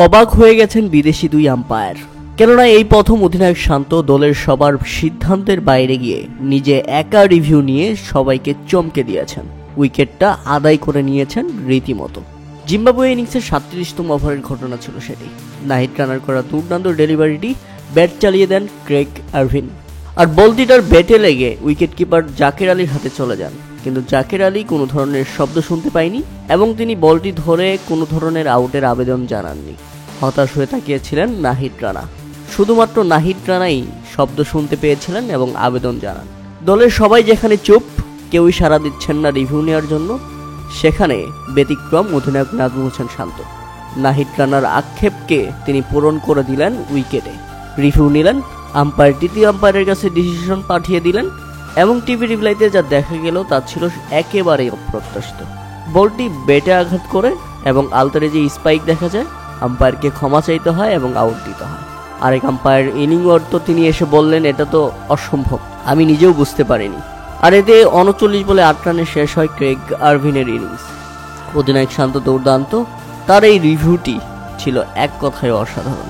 অবাক হয়ে গেছেন বিদেশি দুই আম্পায়ার। কেননা এই প্রথম অধিনায়ক শান্ত দলের সবার সিদ্ধান্তের বাইরে গিয়ে নিজে একা রিভিউ নিয়ে সবাইকে চমকে দিয়েছেন। উইকেটটা আদায় করে নিয়েছেন রীতিমতো। জিম্বাবুয়ে ইনিংসের 37তম ওভারের ঘটনা ছিল সেটি। নাহিদ রানার করা দুর্দান্ত ডেলিভারিটি ব্যাট চালিয়ে দেন ক্রেগ আরভিন, আর বলটি তার ব্যাটে লেগে উইকেট কিপার জাকের আলীর হাতে চলে যান। কিন্তু জাকের আলী কোনো ধরনের শব্দ শুনতে পায়নি এবং তিনি বলটি ধরে কোনো ধরনের আউটের আবেদন জানাননি। হতাশ হয়ে তাকিয়েছিলেন নাহিদ রানা। শুধুমাত্র নাহিদ রানাই শব্দ শুনতে পেয়েছিলেন এবং আবেদন জানান। দলের সবাই যেখানে চুপ, কেউই সাড়া দিচ্ছেন না রিভিউ নেওয়ার জন্য, সেখানে ব্যতিক্রম অধিনায়ক নাজমুল হোসেন শান্ত। নাহিদ রানার আক্ষেপকে তিনি পূরণ করে দিলেন উইকেটে। রিভিউ নিলেন, আম্পায়ার তৃতীয় আম্পায়ারের কাছে ডিসিশন পাঠিয়ে দিলেন এবং টিভি রিপ্লাইতে যা দেখা গেল তা ছিল একেবারেই অপ্রত্যাশিত। বলটি ব্যাটে আঘাত করে এবং আলতারে যে স্পাইক দেখা যায়, আম্পায়ারকে ক্ষমা চাইতে হয় এবং আউট দিতে হয়। আরেক আম্পায়ার ইনিং তো তিনি এসে বললেন এটা তো অসম্ভব, আমি নিজেও বুঝতে পারিনি। আর এতে 39 বলে 8 রানে শেষ হয় ক্রেগ আরভিনের ইনিংস। অধিনায়ক শান্ত দুর্দান্ত, তার এই রিভিউটি ছিল এক কথায় অসাধারণ।